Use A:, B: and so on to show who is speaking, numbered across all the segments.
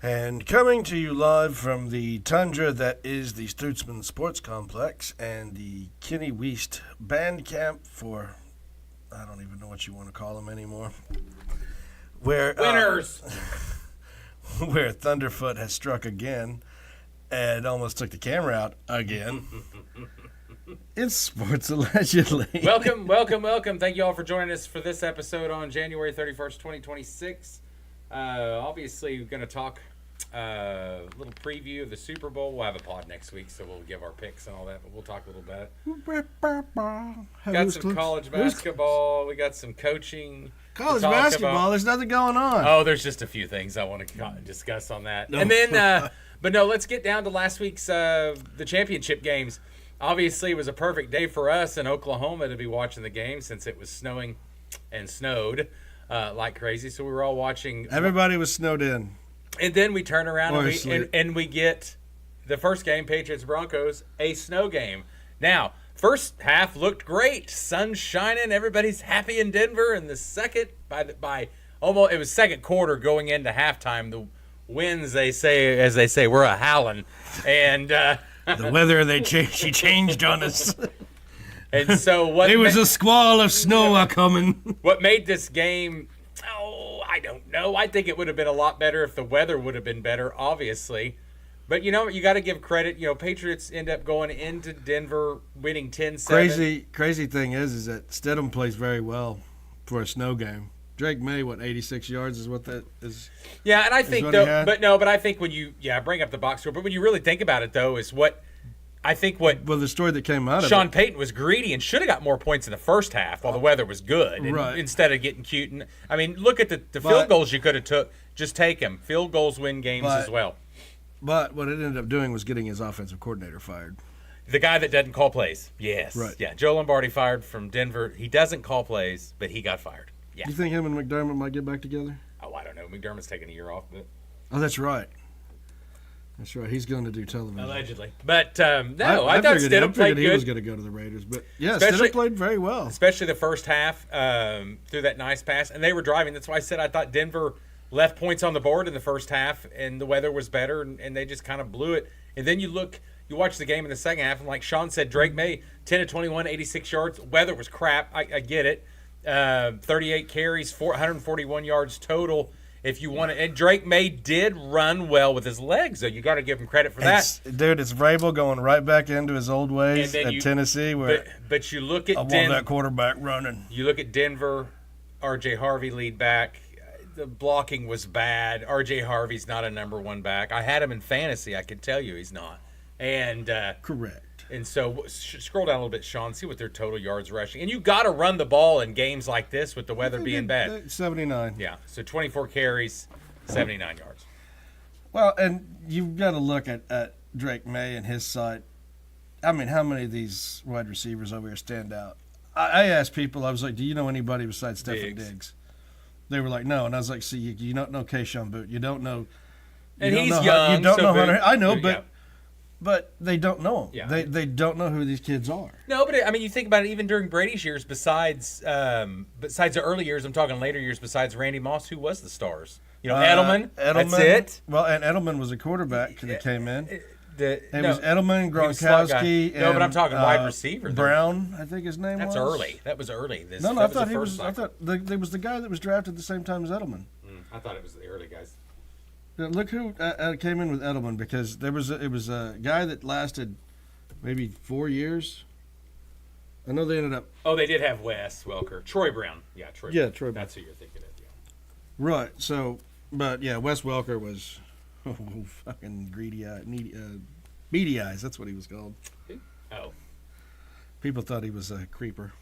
A: And coming to you live from the tundra that is the Stutzman Sports Complex and the Kenny Wiest Band Camp for, I don't even know what you want to call them anymore. Where
B: Winners!
A: Where Thunderfoot has struck again and almost took the camera out again. It's Sports Allegedly.
B: Welcome. Thank you all for joining us for this episode on January 31st, 2026. Obviously, we're going to talk a little preview of the Super Bowl. We'll have a pod next week, so we'll give our picks and all that, but we'll talk a little about it. Got some college basketball. We got some coaching.
A: College basketball, there's nothing going on.
B: Oh, there's just a few things I want to discuss on that. No. And then, but no, let's get down to last week's the championship games. Obviously, it was a perfect day for us in Oklahoma to be watching the game since it was snowing and snowed like crazy. So we were all watching.
A: Everybody was snowed in.
B: And then we turn around and we get the first game, Patriots-Broncos, a snow game. Now, first half looked great. Sun shining. Everybody's happy in Denver. And the second, by almost, it was second quarter going into halftime. The winds, as they say, were a howling. And
A: the weather, she changed on us.
B: And so
A: there was a squall of snow a-coming.
B: What made this game, I don't know. I think it would have been a lot better if the weather would have been better, obviously. But, you got to give credit. Patriots end up going into Denver, winning 10-7.
A: Crazy thing is that Stidham plays very well for a snow game. Drake May, 86 yards is what that is.
B: Yeah, and I think, but I think when you, bring up the box score, but when you really think about it, though, is what the story that came out of Sean Payton was greedy and should have got more points in the first half while the weather was good, instead of getting cute. And I mean, look at the field goals you could have took. Just take them. Field goals win games as well.
A: But what it ended up doing was getting his offensive coordinator fired.
B: The guy that doesn't call plays. Yes.
A: Right.
B: Yeah, Joe Lombardi fired from Denver. He doesn't call plays, but he got fired. Yeah.
A: You think him and McDermott might get back together?
B: Oh, I don't know. McDermott's taking a year off. But...
A: Oh, that's right. That's right. He's going to do television.
B: Allegedly. But, no, I thought Stidham played good.
A: He was going to go to the Raiders. But, yeah, Stidham played very well.
B: Especially the first half, through that nice pass. And they were driving. That's why I said I thought Denver left points on the board in the first half, and the weather was better, and they just kind of blew it. And then you watch the game in the second half, and like Sean said, Drake May, 10-21, 86 yards. Weather was crap. I get it. 38 carries, 141 yards total. If you want to, and Drake May did run well with his legs, though. You got to give him credit for that.
A: Dude, it's Vrabel going right back into his old ways at Tennessee.
B: But you look at
A: that quarterback running.
B: You look at Denver, R.J. Harvey lead back. The blocking was bad. R.J. Harvey's not a number one back. I had him in fantasy. I can tell you he's not. And
A: correct.
B: And so scroll down a little bit, Sean. See what their total yards rushing. And you got to run the ball in games like this with the weather being bad.
A: 79.
B: Yeah. So 24 carries, 79 yards.
A: Well, and you've got to look at Drake May and his side. I mean, how many of these wide receivers over here stand out? I asked people. I was like, "Do you know anybody besides Stefon Diggs?" They were like, "No." And I was like, "See, you don't know Kayshon Boutte. You don't know."
B: And he's young.
A: You don't know Hunter. I know,
B: but.
A: Yeah. But they don't know him.
B: Yeah.
A: They don't know who these kids are.
B: No, but I mean, you think about it. Even during Brady's years, besides the early years, I'm talking later years. Besides Randy Moss, who was the stars? Edelman. That's it.
A: Well, and Edelman was a quarterback that came in. It was Edelman,
B: Gronkowski. No, but I'm talking wide receiver.
A: Brown, I think his name was.
B: That's early. That was early.
A: I thought he was. I thought there was the guy that was drafted the same time as Edelman.
B: I thought it was the early guys.
A: Look who came in with Edelman, because it was a guy that lasted maybe 4 years. I know they ended up.
B: Oh, they did have Wes Welker, Troy Brown. Yeah, Troy.
A: Yeah,
B: Brown.
A: Troy Brown.
B: That's who you're thinking of. Yeah.
A: Right. So, but yeah, Wes Welker was fucking greedy eye, beady eyes. That's what he was called.
B: Oh.
A: People thought he was a creeper.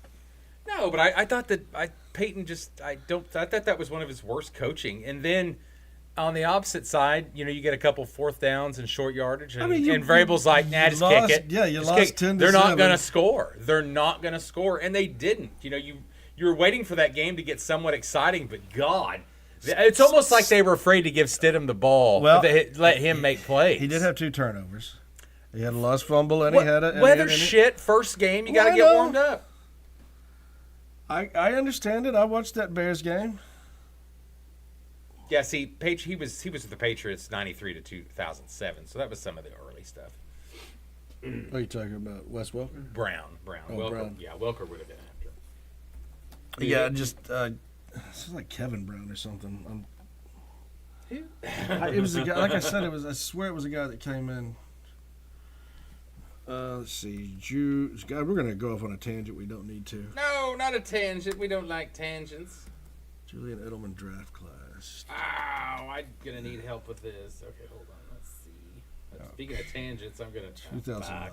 B: No, but I thought that Peyton I thought that was one of his worst coaching, and then. On the opposite side, you get a couple fourth downs and short yardage, and Vrabel's like, nah, just kick it.
A: Yeah, you lost 10-7.
B: They're not going to score. They're not going to score, and they didn't. You were waiting for that game to get somewhat exciting, but God, it's almost like they were afraid to give Stidham the ball. Well, let him make plays.
A: He did have 2 turnovers. He had a lost fumble, and he had a
B: weather shit first game. You got to get warmed up.
A: I understand it. I watched that Bears game.
B: Yeah, see, he was with the Patriots 93 to 2007, so that was some of the early stuff.
A: What are you talking about? Wes Welker?
B: Brown.
A: Oh,
B: Welker,
A: Brown.
B: Yeah, Welker would have been after.
A: Yeah, just this is like Kevin Brown or something. It was a guy. Like I said, it was. I swear it was a guy that came in. Let's see, God, we're gonna go off on a tangent. We don't need to.
B: No, not a tangent. We don't like tangents.
A: Julian Edelman draft class.
B: Oh, I'm gonna need help with this. Okay, hold on. Let's see. Speaking of tangents, I'm gonna
A: 2009.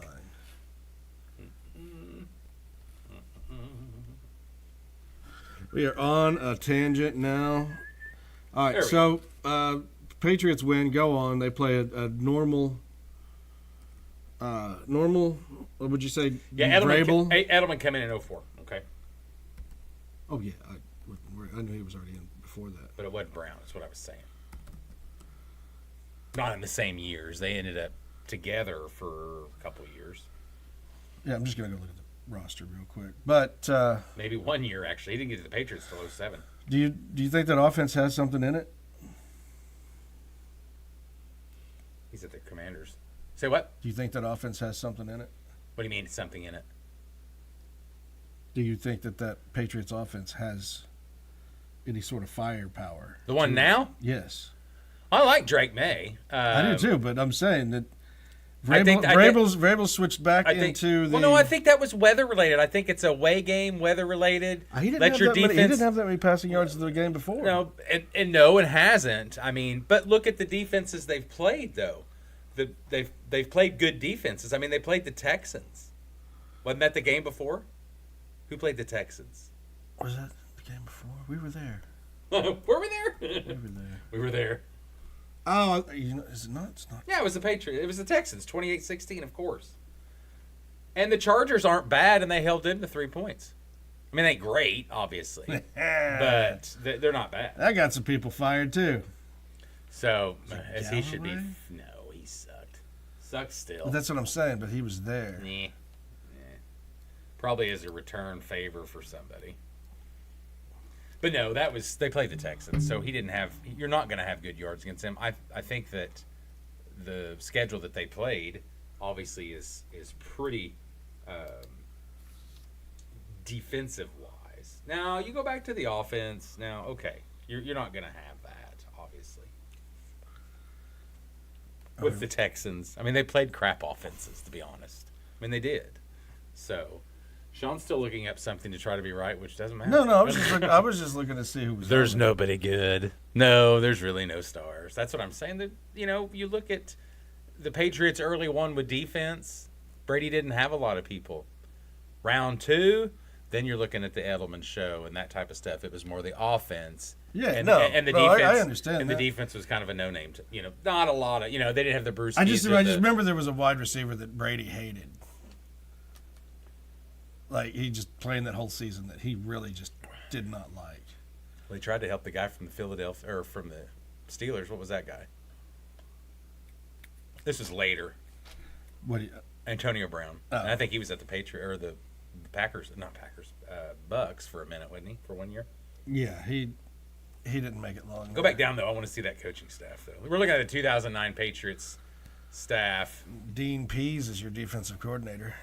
A: We are on a tangent now. All right, so Patriots win. Go on. They play a normal. What would you say?
B: Yeah,
A: Vrabel?
B: Edelman came in 2004. Okay,
A: Oh yeah, I knew he was already in before that.
B: but it wasn't Brown. That's what I was saying. Not in the same years. They ended up together for a couple of years.
A: Yeah, I'm just gonna go look at the roster real quick. But
B: Maybe 1 year actually. He didn't get to the Patriots till 2007.
A: do you think that offense has something in it?
B: He's at the Commanders. Say what?
A: Do you think that offense has something in it?
B: What do you mean something in it?
A: Do you think that Patriots offense has any sort of firepower?
B: The one now?
A: Yes.
B: I like Drake May.
A: I do too, but I'm saying that
B: I think-
A: Vrabel switched back
B: I think,
A: into the.
B: well, no, I think that was weather related. I think it's a away game, weather related.
A: He didn't
B: Let
A: have
B: your
A: that many, he
B: defense.
A: didn't have that many passing yards in the game before.
B: No, and no, it hasn't. I mean, but look at the defenses they've played though. They've played good defenses. I mean, they played the Texans. Wasn't that the game before? Who played the Texans?
A: Was that the game before? We were there.
B: Were we there?
A: We were there.
B: We were there.
A: Oh, is it not? It's not.
B: Yeah, it was the Patriots. It was the Texans, 28-16, of course. And the Chargers aren't bad, and they held in to 3 points. I mean, they ain't great, obviously, but they're not bad.
A: That got some people fired too.
B: So, as he should be.
A: Galloway?
B: No, he sucked. Sucks still.
A: But that's what I'm saying. But he was there.
B: Nah. Probably as a return favor for somebody. But no, they played the Texans, so he didn't have. You're not going to have good yards against him. I think that the schedule that they played obviously is pretty defensive wise. Now you go back to the offense. Now, okay, you're not going to have that obviously with the Texans. I mean, they played crap offenses, to be honest. I mean, they did. So. Sean's still looking up something to try to be right, which doesn't matter.
A: No, I was just looking to see who was.
B: There's
A: on there.
B: nobody good. No, there's really no stars. That's what I'm saying. That you look at the Patriots early one with defense. Brady didn't have a lot of people. Round 2, then you're looking at the Edelman show and that type of stuff. It was more the offense.
A: Yeah,
B: and the
A: no,
B: defense.
A: I understand
B: And
A: that.
B: the defense was kind of a no-name. Not a lot of. They didn't have the Bruce.
A: I just
B: Keys with
A: remember there was a wide receiver that Brady hated. Like, he just playing that whole season that he really just did not like.
B: Well, he tried to help the guy from from the Steelers. What was that guy? This was later.
A: What?
B: Antonio Brown.
A: Oh.
B: And I think he was at the the Packers, Bucks for a minute, wasn't he? For 1 year.
A: Yeah, he didn't make it long.
B: Go back down though. I want to see that coaching staff though. We're looking at the 2009 Patriots staff.
A: Dean Pease is your defensive coordinator.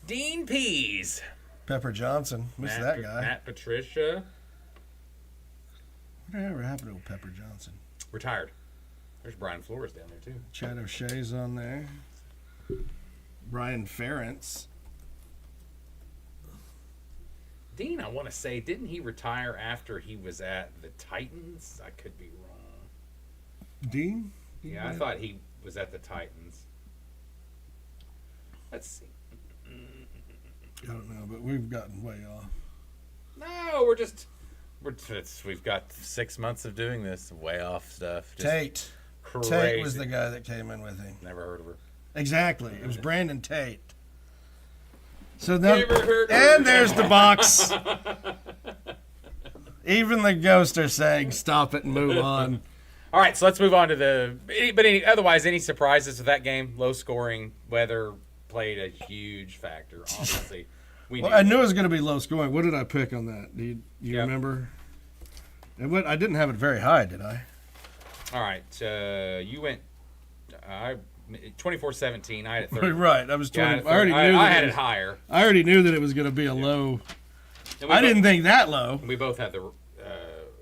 B: Dean Pease.
A: Pepper Johnson. Miss that guy.
B: Matt Patricia.
A: Whatever happened to Pepper Johnson?
B: Retired. There's Brian Flores down there too.
A: Chad O'Shea's on there. Brian Ferentz.
B: Dean, I want to say, didn't he retire after he was at the Titans? I could be wrong.
A: Dean?
B: Yeah, I thought he was at the Titans. Let's see.
A: I don't know, but we've gotten way off.
B: No, we've got 6 months of doing this way off stuff. Just
A: Tate.
B: crazy.
A: Tate was the guy that came in with him.
B: Never heard of her.
A: Exactly. It was Brandon Tate. So now,
B: Never heard of
A: and
B: her.
A: there's the box. Even the ghosts are saying, "Stop it and move on."
B: All right, so let's move on to otherwise, any surprises with that game? Low scoring, weather played a huge factor. Obviously,
A: Well, I knew it was going to be low scoring. What did I pick on that? Do you
B: Yep.
A: remember? And I didn't have it very high, did I?
B: All right. You went 24-17. I had it 30.
A: Right. I was 20.
B: Yeah,
A: I already knew.
B: I had it higher.
A: I already knew that it was going to be a low. I didn't think that low.
B: We both had the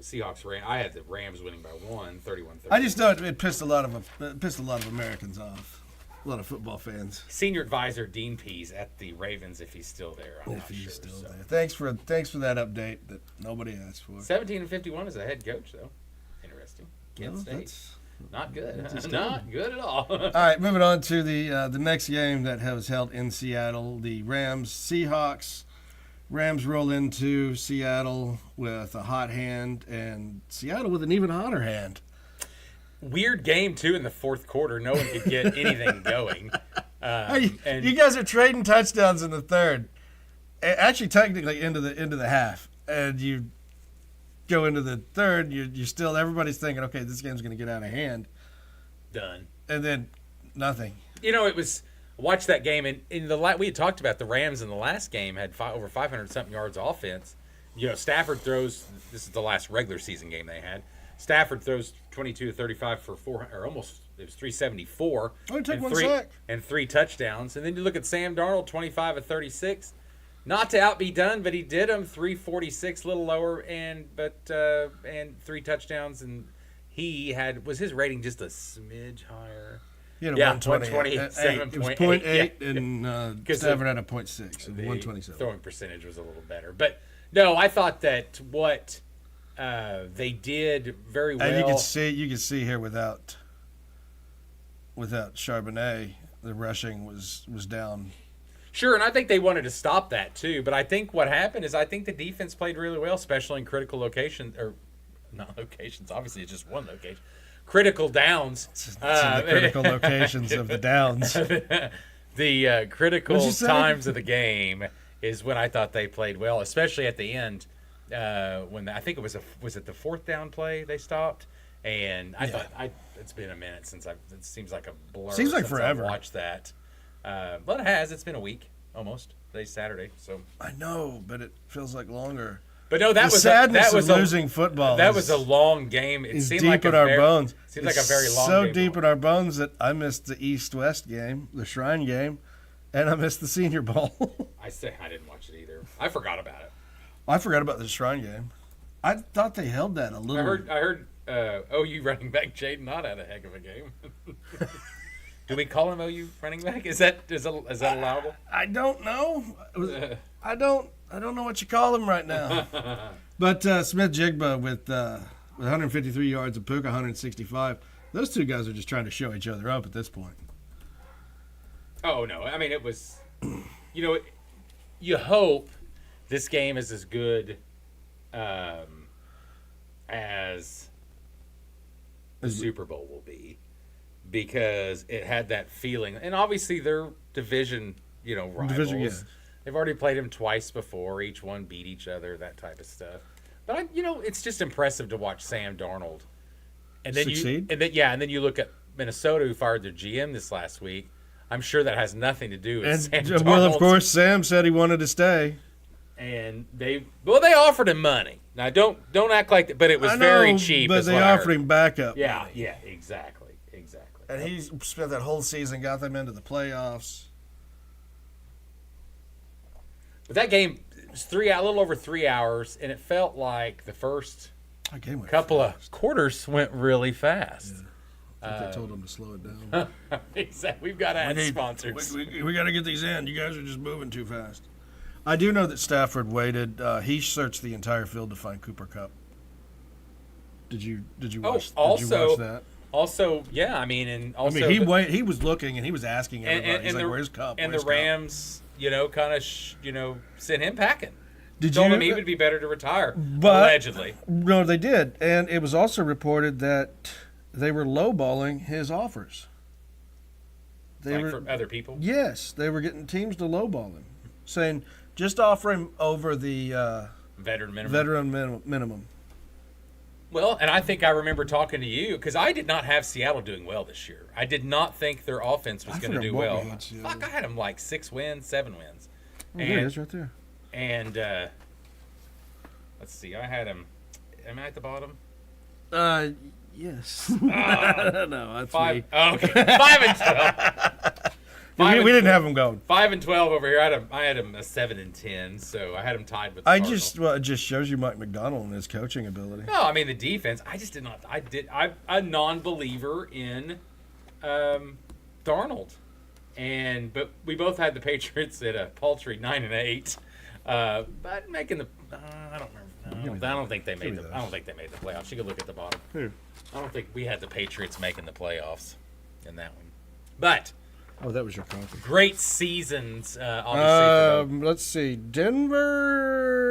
B: Seahawks. I had the Rams winning by 31-30.
A: I just thought it pissed a lot of Americans off. A lot of football fans.
B: Senior advisor Dean Pease at the Ravens, if he's still there. I'm not sure,
A: Still there. Thanks for that update that nobody asked for.
B: 17-51 as a head coach, though. Interesting. Kent State. Not good. Not good at all.
A: All right, moving on to the next game that was held in Seattle. The Seahawks. Rams roll into Seattle with a hot hand, and Seattle with an even hotter hand.
B: Weird game, too, in the fourth quarter. No one could get anything going.
A: And you guys are trading touchdowns in the third. Actually, technically, into the half. And you go into the third, you still, everybody's thinking, okay, this game's going to get out of hand.
B: Done.
A: And then nothing.
B: It was, watch that game, and we had talked about the Rams in the last game had over 500-something yards offense. Stafford throws, this is the last regular season game they had. Stafford throws 22-35 for 400, or almost, it was 374.
A: Oh, he took one sack.
B: And 3 touchdowns. And then you look at Sam Darnold, 25 of 36. Not to outbe done, but he did them 346, a little lower, and 3 touchdowns. And was his rating just a smidge higher?
A: He had a 127. It was 0.8, and Stafford had a 0.6. So 127.
B: Throwing percentage was a little better. But, no, I thought that what they did very well.
A: And you could see here without Charbonnet, the rushing was down.
B: Sure, and I think they wanted to stop that too. But I think what happened is I think the defense played really well, especially in critical locations, or not locations. Obviously, it's just one location. Critical downs.
A: It's the critical locations of the downs.
B: The critical times of the game is when I thought they played well, especially at the end. When I think was it the fourth down play they stopped, and I thought it's been a minute since it seems like a blur.
A: Seems like forever.
B: I watched that, but it has. It's been a week almost. Today's Saturday, so
A: I know, but it feels like longer.
B: But no, that was
A: sadness of losing football.
B: That was a long game. It seemed
A: deep
B: like
A: in our bones.
B: Seemed like a very long
A: so
B: game.
A: So deep in our bones that I missed the East-West game, the Shrine game, and I missed the Senior Bowl.
B: I didn't watch it either. I forgot about it.
A: I forgot about the Shrine game. I thought they held that a little.
B: I heard OU running back Jaden Ott had a heck of a game. Do we call him OU running back? Is that allowable?
A: I don't know. I don't know what you call him right now. But Smith-Jigba with 153 yards and Puka 165. Those two guys are just trying to show each other up at this point.
B: Oh no! I mean, it was. You hope this game is as good as the Super Bowl will be, because it had that feeling. And obviously they're division, rivals.
A: Division, yeah.
B: They've already played them twice before. Each one beat each other, that type of stuff. But it's just impressive to watch Sam Darnold. And then
A: succeed?
B: And then you look at Minnesota, who fired their GM this last week. I'm sure that has nothing to do with Sam Darnold.
A: Well, of course, Sam said he wanted to stay.
B: And they offered him money. Now don't act like that, but it was very cheap.
A: But they offered him backup.
B: Yeah, exactly.
A: And he spent that whole season, got them into the playoffs.
B: But that game was a little over 3 hours, and it felt like the first couple of quarters went really fast.
A: Yeah. I think they told them to slow it down.
B: Exactly. We've got to add sponsors.
A: We got to get these in. You guys are just moving too fast. I do know that Stafford waited. He searched the entire field to find Cooper Kupp. Did you watch that?
B: Also, yeah, I mean,
A: he was looking and he was asking everybody. He's like, "Where's Kupp?"
B: And the Rams, kind of sent him packing.
A: Told
B: him he would be better to retire, allegedly.
A: No, they did, and it was also reported that they were lowballing his offers.
B: From other people.
A: Yes, they were getting teams to lowball him, saying just offer him over the
B: veteran
A: minimum.
B: Well, and I think I remember talking to you, because I did not have Seattle doing well this year. I did not think their offense was going to do well. I had them like 6 wins, 7 wins.
A: There it is right there.
B: And let's see, I had them. Am I at the bottom?
A: Yes. No, that's
B: Five.
A: me.
B: Oh, okay. 5-12.
A: We didn't have him going.
B: 5-12 over here. I had him a 7-10, so I had him tied with. The
A: It just shows you Mike McDonald and his coaching ability.
B: No, I mean the defense. I just did not. I'm a non-believer in Darnold, but we both had the Patriots at a paltry 9-8. But making the I don't remember. I don't think they made the. I don't think they made the playoffs. You could look at the bottom.
A: Who?
B: I don't think we had the Patriots making the playoffs in that one. But
A: Oh, that was your coffee.
B: great seasons, obviously.
A: Let's see.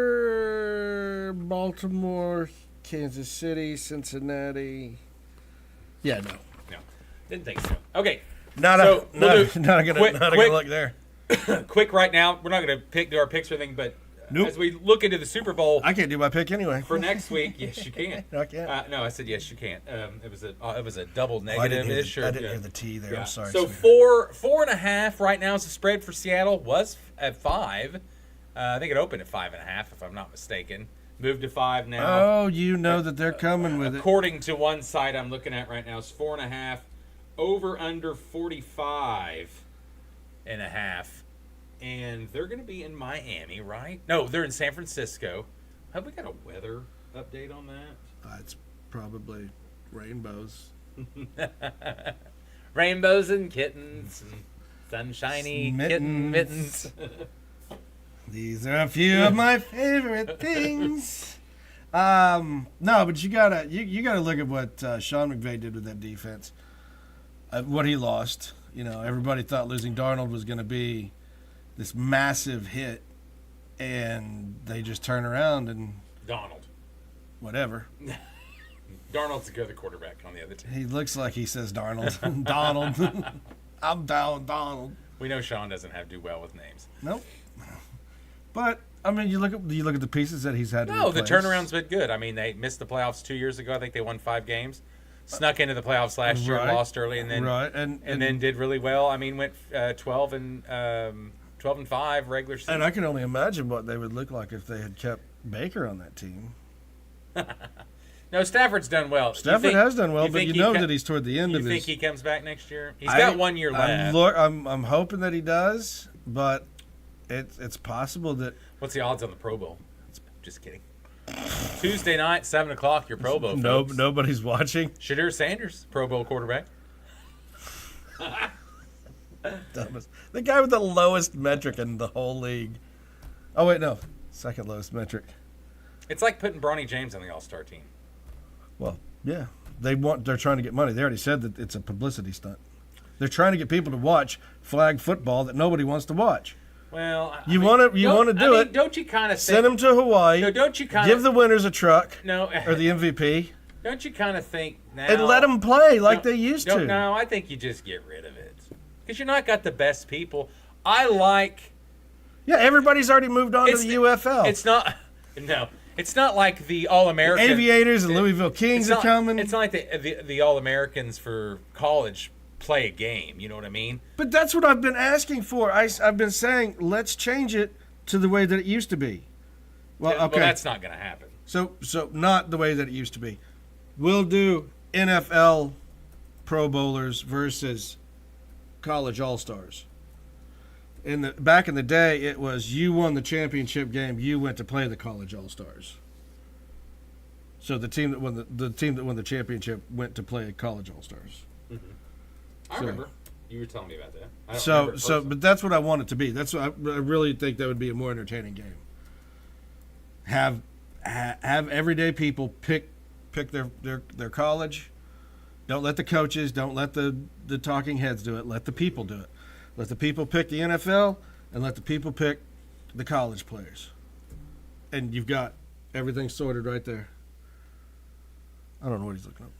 A: Denver, Baltimore, Kansas City, Cincinnati. Yeah, no.
B: No, didn't think so. Okay,
A: Not
B: So, we'll do
A: gonna
B: quick-
A: look there.
B: quick right now. We're not going to do our picks or anything, but
A: Nope.
B: as we look into the Super Bowl
A: I can't do my pick anyway.
B: for next week, yes, you can.
A: No, I can't.
B: No, I said yes, you can't. It was a double
A: Oh, I didn't
B: negative-ish.
A: hear the T there.
B: Yeah.
A: I'm sorry.
B: So
A: sweetheart.
B: 4.5 right now is the spread for Seattle. Was at 5. I think it opened at 5.5, if I'm not mistaken. Moved to 5 now.
A: Oh, you know that they're coming with it.
B: According to one site I'm looking at right now, is 4.5. Over under 45.5. And they're going to be in Miami, right? No, they're in San Francisco. Have we got a weather update on that?
A: It's probably rainbows.
B: Rainbows and kittens and sunshiny kitten mittens.
A: These are a few of my favorite things. No, but you gotta look at what Sean McVay did with that defense. What he lost. You know, everybody thought losing Darnold was going to be this massive hit, and they just turn around and
B: Donald.
A: whatever.
B: Darnold's the other quarterback on the other team.
A: He looks like he says Darnold. Donald. I'm down, Donald.
B: We know Sean doesn't do well with names.
A: Nope. But I mean, you look at the pieces that he's had.
B: No,
A: to
B: the
A: replace.
B: turnaround's been good. I mean, they missed the playoffs 2 years ago. I think they won 5 games. Snuck into the playoffs last year,
A: Right.
B: lost early, and then and then did really well. I mean, went 12-5 regular season.
A: And I can only imagine what they would look like if they had kept Baker on that team.
B: No, Stafford's done well.
A: Stafford has done well, but you know that he's toward the end
B: You
A: of
B: think
A: his.
B: he comes back next year? He's got 1 year left.
A: I'm hoping that he does, but it's possible that.
B: What's the odds on the Pro Bowl? Just kidding. Tuesday night, 7 o'clock. Your Pro Bowl. Folks.
A: Nobody's watching.
B: Shadur Sanders, Pro Bowl quarterback.
A: Dumbest. The guy with the lowest metric in the whole league. Oh wait, no, second lowest metric.
B: It's like putting Bronny James on the All-Star team.
A: Well, yeah, they're trying to get money. They already said that it's a publicity stunt. They're trying to get people to watch flag football that nobody wants to watch.
B: Well,
A: You want to do it?
B: Don't you kind of
A: Send them to Hawaii.
B: No, don't you kind
A: give
B: of
A: the winners a truck?
B: No,
A: or the MVP,
B: don't you kind of think now
A: and let them play like they used to.
B: No, I think you just get rid of it because you're not got the best people. I like.
A: Yeah, everybody's already moved on to the UFL.
B: It's not. No, it's not like the All-American
A: Aviators and Louisville Kings are coming.
B: It's not like the All-Americans for college play a game. You know what I mean?
A: But that's what I've been asking for. I've been saying, let's change it to the way that it used to be. Well, okay.
B: Well, that's not going to happen.
A: So not the way that it used to be. We'll do NFL Pro Bowlers versus college All-Stars. Back in the day, it was you won the championship game, you went to play the college All-Stars. So the team that won the championship went to play college All-Stars.
B: Mm-hmm. I remember you were telling me about that. I don't
A: So
B: remember it personally.
A: but that's what I want it to be. That's what I really think that would be a more entertaining game. Have everyday people pick their college. Don't let the coaches, don't let the talking heads do it. Let the people do it. Let the people pick the NFL, and let the people pick the college players. And you've got everything sorted right there. I don't know what he's looking up.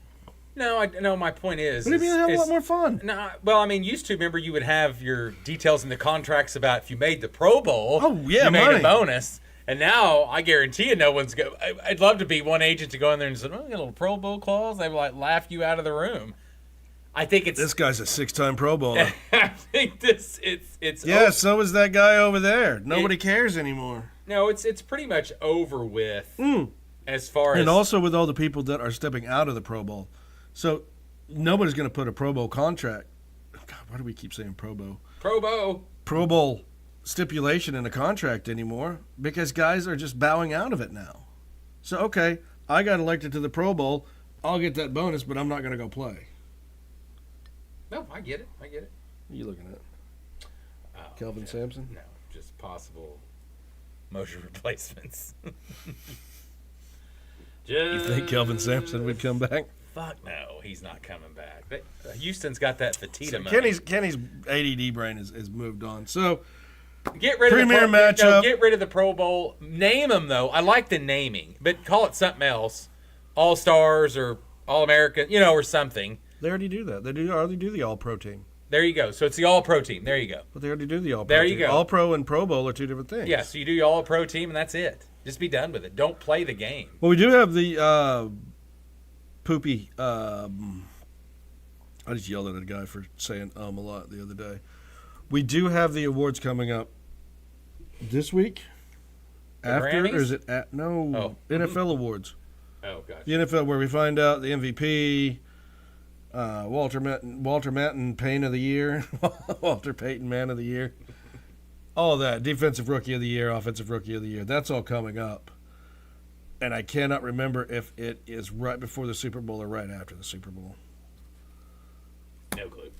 B: No, my point is.
A: But it'd be a hell of a lot more fun.
B: No, well, I mean, used to remember you would have your details in the contracts about if you made the Pro Bowl.
A: Oh, yeah,
B: you made
A: money.
B: a bonus. And now I guarantee you, no one's go. I'd love to be one agent to go in there and say, "Oh, you got a little Pro Bowl clause." They would like laugh you out of the room. I think it's
A: This guy's a 6-time Pro Bowler.
B: I think it's
A: Yeah, so is that guy over there. Nobody cares anymore.
B: No, it's pretty much over with as far as
A: and also with all the people that are stepping out of the Pro Bowl. So nobody's going to put a Pro Bowl contract. God, why do we keep saying Pro Bowl? Pro Bowl stipulation in a contract anymore because guys are just bowing out of it now. So, okay, I got elected to the Pro Bowl. I'll get that bonus, but I'm not going to go play.
B: No, I get it.
A: What are you looking at? Kelvin
B: Sampson?
A: Sampson?
B: No, just possible motion replacements.
A: You think Kelvin Sampson would come back?
B: Fuck no, he's not coming back. But Houston's got that Fatita money.
A: Kenny's ADD brain has moved on. So
B: get rid of
A: premier
B: the
A: matchup.
B: Get rid of the Pro Bowl. Name them though. I like the naming, but call it something else. All Stars or All American, or something.
A: They already do that. They already do the All Pro team.
B: There you go. So it's the All Pro team. There you go.
A: But they already do the All Pro.
B: There
A: team.
B: you go.
A: All Pro and Pro Bowl are two different things.
B: Yeah. So you do your All Pro team, and that's it. Just be done with it. Don't play the game.
A: Well, we do have the poopy. I just yelled at a guy for saying a lot the other day. We do have the awards coming up this week. After
B: Grammys?
A: or is it at NFL awards?
B: Oh gosh.
A: The NFL where we find out the MVP, Walter Matton Payne of the Year, Walter Payton Man of the Year, all that, Defensive Rookie of the Year, Offensive Rookie of the Year. That's all coming up, and I cannot remember if it is right before the Super Bowl or right after the Super Bowl.
B: No clue.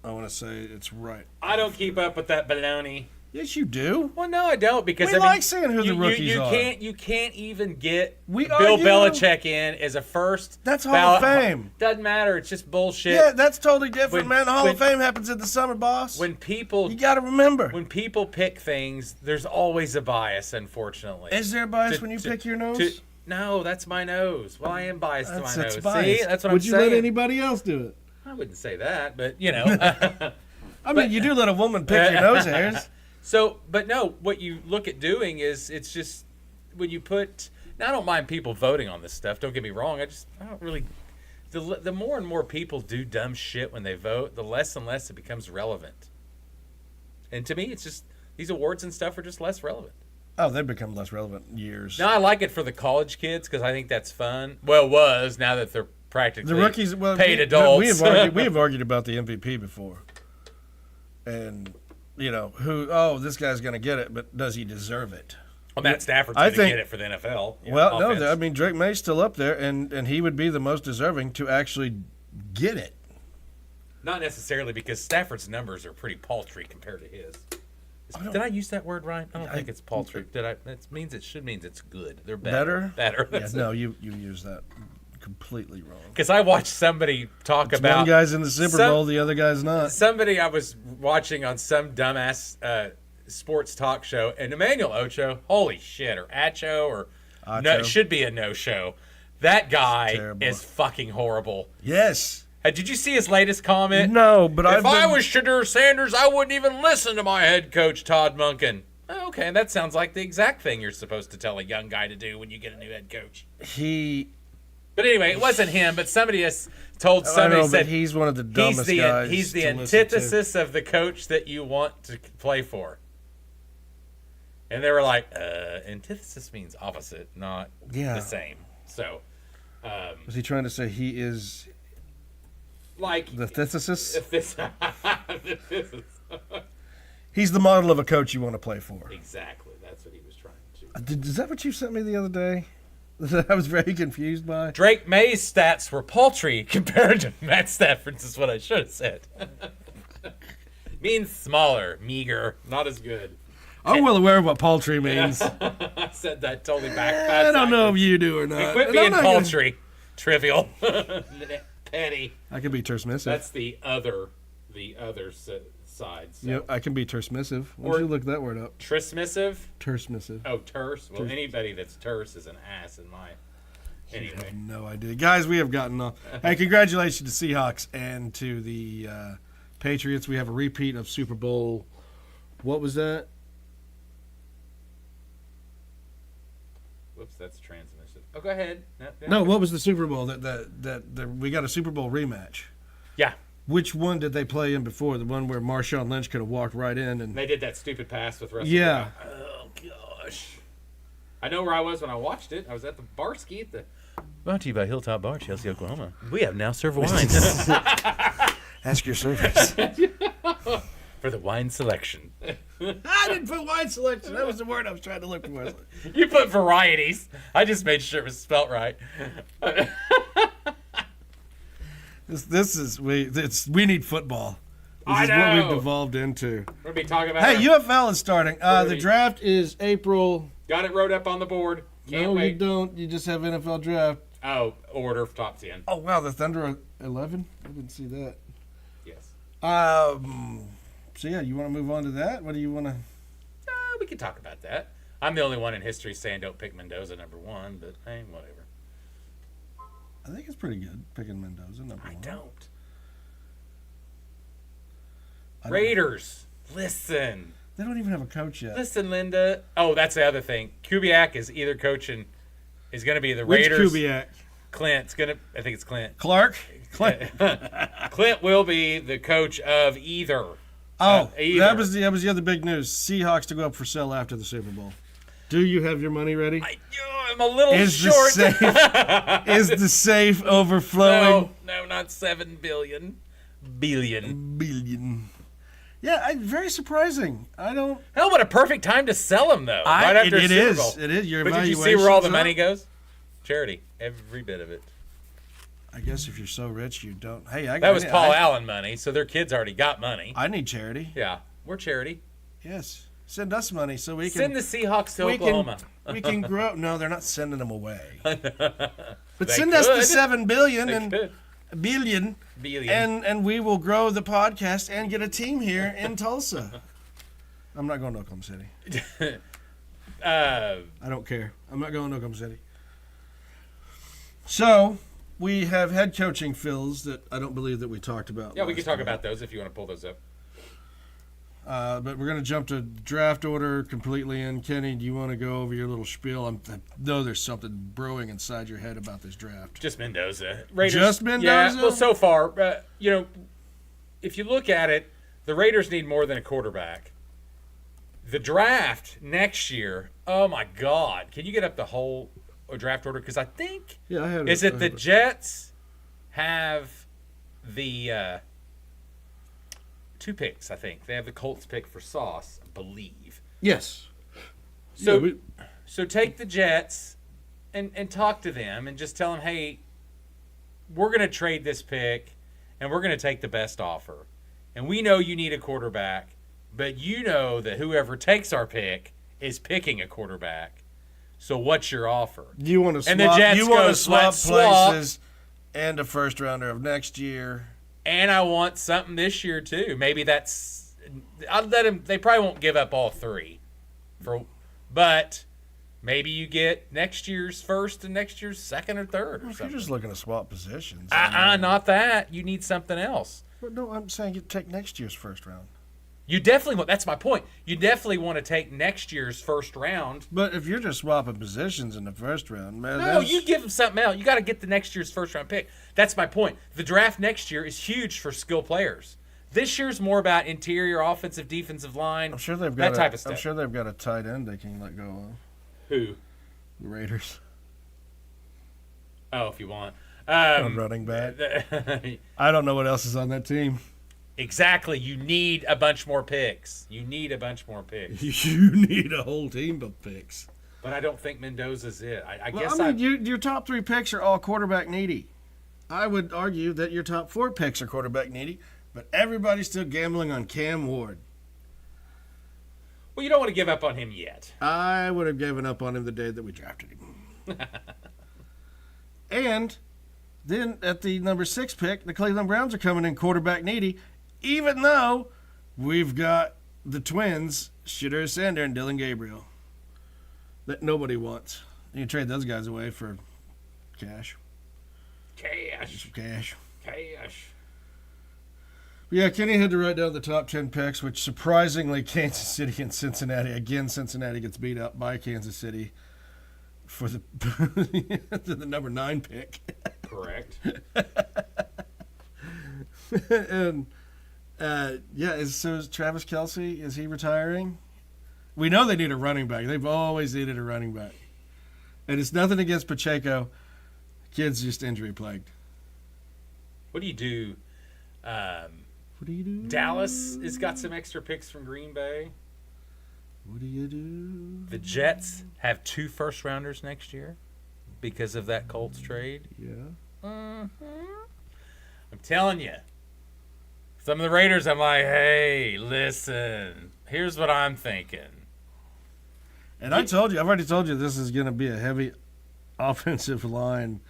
A: I want to say it's right.
B: I don't keep up with that baloney.
A: Yes, you do.
B: Well, no, I don't because
A: We like seeing who the rookies are.
B: You can't even get Bill
A: argue.
B: Belichick in as a first.
A: That's Hall of
B: ballot.
A: Fame.
B: Doesn't matter. It's just bullshit.
A: Yeah, that's totally different,
B: When-
A: man. The Hall
B: when-
A: of Fame happens in the summer, boss.
B: When people
A: You got to remember.
B: when people pick things, there's always a bias. Unfortunately,
A: Is there a bias
B: To-
A: when you
B: to-
A: pick your nose?
B: No, that's my nose. Well, I am biased to my
A: That's
B: nose.
A: biased.
B: See, that's what
A: Would
B: I'm
A: you
B: saying.
A: let anybody else do it?
B: I wouldn't say that, but
A: I mean, you do let a woman pick your nose hairs.
B: So, but no, what you look at doing is it's just when you put. Now, I don't mind people voting on this stuff. Don't get me wrong. I don't really. The more and more people do dumb shit when they vote, the less and less it becomes relevant. And to me, it's just these awards and stuff are just less relevant.
A: Oh, they've become less relevant in years.
B: Now, I like it for the college kids because I think that's fun. Well, it was now that they're practically
A: The rookies,
B: paid adults.
A: We have argued about the MVP before, and this guy's going to get it, but does he deserve it?
B: Well, Matt Stafford's going to get it for the NFL.
A: I mean, Drake May's still up there, and he would be the most deserving to actually get it.
B: Not necessarily because Stafford's numbers are pretty paltry compared to his. Did I use that word right? I don't think it's paltry. Did I? It means it's good. They're better. Better.
A: Yeah, no, you use that completely wrong.
B: Because I watched somebody talk about
A: one guy's in the Super Bowl, the other guy's not.
B: Somebody I was watching on some dumbass sports talk show, and Emmanuel Ocho, holy shit, or Acho, or no, it should be a no-show. That guy is fucking horrible.
A: Yes.
B: Did you see his latest comment?
A: No, but
B: if I was Shadur Sanders, I wouldn't even listen to my head coach, Todd Monken. Oh, okay, that sounds like the exact thing you're supposed to tell a young guy to do when you get a new head coach. But anyway, it wasn't him, but somebody has told somebody said
A: he's one of the dumbest guys.
B: He's the antithesis of the coach that you want to play for. And they were like, antithesis means opposite, not the same. So,
A: was he trying to say he is
B: like
A: the antithesis? He's the model of a coach you want to play for.
B: Exactly. That's what he was trying to do.
A: Is that what you sent me the other day? That I was very confused by.
B: Drake May's stats were paltry compared to Matt Stafford's, is what I should have said. Means smaller, meager, not as good.
A: I'm well aware of what paltry means.
B: I said that totally back.
A: I don't know if you do or not.
B: Quit being paltry, trivial, petty.
A: I can be terse-missive.
B: That's the other side. So.
A: I can be terse-missive. Why don't you look that word up?
B: Terse-missive?
A: Terse-missive.
B: Oh, terse? Well, anybody that's terse is an ass in my... Anyway.
A: I have no idea. Guys, we have gotten off. Hey, congratulations to Seahawks and to the Patriots. We have a repeat of Super Bowl. What was that?
B: Whoops, that's transmission. Oh, go ahead.
A: No, what was the Super Bowl? That we got a Super Bowl rematch.
B: Yeah.
A: Which one did they play in before? The one where Marshawn Lynch could have walked right in and
B: they did that stupid pass with Russell.
A: Yeah.
B: Oh gosh. I know where I was when I watched it. I was at the bar ski at the. Brought to you by Hilltop Bar, Chelsea, Oklahoma. We have now served wine.
A: Ask your servers.
B: For the wine selection.
A: I didn't put wine selection. That was the word I was trying to look for.
B: You put varieties. I just made sure it was spelt right.
A: We need football. This
B: I
A: is
B: know.
A: what we've devolved into.
B: We'll be talking about.
A: Hey, UFL is starting. The draft is April.
B: Got it wrote up on the board. Can't
A: No,
B: wait.
A: you don't. You just have NFL draft.
B: Oh, order of top 10.
A: Oh wow, the Thunder 11. I didn't see that.
B: Yes.
A: So yeah, you want to move on to that? What do you want to?
B: We can talk about that. I'm the only one in history saying don't pick Mendoza #1, but hey, whatever.
A: I think it's pretty good picking Mendoza #1.
B: I don't. Raiders, listen.
A: They don't even have a coach yet.
B: Listen, Linda. Oh, that's the other thing. Kubiak is either coaching, is going to be the
A: Which
B: Raiders.
A: Kubiak?
B: Clint's going to, I think it's Clint.
A: Clark? Clint.
B: Clint will be the coach of either.
A: Either. that was the other big news. Seahawks to go up for sale after the Super Bowl. Do you have your money ready?
B: I'm a little short.
A: Is the safe overflowing?
B: No, not 7 billion. Billion.
A: Yeah, very surprising. I don't.
B: Hell, what a perfect time to sell them, though. Right after
A: it
B: Super
A: is.
B: Bowl.
A: It is. Your
B: But did you see where all the money
A: evaluation's
B: goes? Charity. Every bit of it.
A: up. I guess if you're so rich, you don't. Hey,
B: That was Paul Allen money, so their kids already got money.
A: I need charity.
B: Yeah, we're charity.
A: Yes. Send us money so we can.
B: Send the Seahawks to Oklahoma.
A: We can grow. No, they're not sending them away. But
B: They
A: send us the
B: could.
A: $7 billion
B: They
A: and
B: could.
A: billion.
B: Billion.
A: And we will grow the podcast and get a team here in Tulsa. I'm not going to Oklahoma City. I don't care. I'm not going to Oklahoma City. So we have head coaching fills that I don't believe that we talked about.
B: Yeah, we can
A: last
B: talk
A: time.
B: about those if you want to pull those up.
A: But we're going to jump to draft order completely. And Kenny, do you want to go over your little spiel? I know there's something brewing inside your head about this draft.
B: Just Mendoza. Raiders.
A: Just Mendoza?
B: Yeah, well, so far, if you look at it, the Raiders need more than a quarterback. The draft next year, oh my God. Can you get up the whole draft order? Because I think,
A: Yeah, I had
B: is it the Jets have the 2 picks, I think. They have the Colts pick for Sauce, I believe.
A: Yes.
B: So, so take the Jets and talk to them and just tell them, hey, we're going to trade this pick and we're going to take the best offer. And we know you need a quarterback, but you know that whoever takes our pick is picking a quarterback. So what's your offer?
A: You want to swap,
B: And the Jets
A: swap
B: let's swap.
A: places and a first rounder of next year.
B: And I want something this year too. Maybe that's I'll let them. They probably won't give up all 3, but maybe you get next year's first and next year's second or third. Or
A: If you're
B: something.
A: just looking to swap positions.
B: Not that. You need something else.
A: But no, I'm saying you take next year's first round.
B: You definitely want. That's my point. You definitely want to take next year's first round.
A: But if you're just swapping positions in the first round, man,
B: No, you give them something else. You got to get the next year's first round pick. That's my point. The draft next year is huge for skill players. This year's more about interior, offensive, defensive line.
A: I'm sure they've got
B: that type of stuff.
A: I'm sure they've got a tight end they can let go of.
B: Who?
A: The Raiders.
B: Oh, if you want.
A: A running back. I don't know what else is on that team.
B: Exactly. You need a bunch more picks. You need a bunch more picks.
A: You need a whole team of picks.
B: But I don't think Mendoza's it. I
A: Well,
B: guess
A: I mean, your top 3 picks are all quarterback needy. I would argue that your top 4 picks are quarterback needy, but everybody's still gambling on Cam Ward.
B: Well, you don't want to give up on him yet.
A: I would have given up on him the day that we drafted him. And then at the number 6 pick, the Cleveland Browns are coming in quarterback needy, even though we've got the twins, Shedeur Sander and Dylan Gabriel, that nobody wants. You can trade those guys away for cash. Cash. Yeah, Kenny had to write down the top 10 picks, which surprisingly, Kansas City and Cincinnati. Again, Cincinnati gets beat up by Kansas City for the number 9 pick.
B: Correct.
A: And so is Travis Kelce, is he retiring? We know they need a running back. They've always needed a running back. And it's nothing against Pacheco. Kid's just injury plagued.
B: What do you do?
A: What do you do?
B: Dallas has got some extra picks from Green Bay.
A: What do you do?
B: The Jets have 2 first-rounders next year because of that Colts trade.
A: Yeah.
B: I'm telling you. Some of the Raiders, I'm like, hey, listen, here's what I'm thinking.
A: And I've already told you this is going to be a heavy offensive line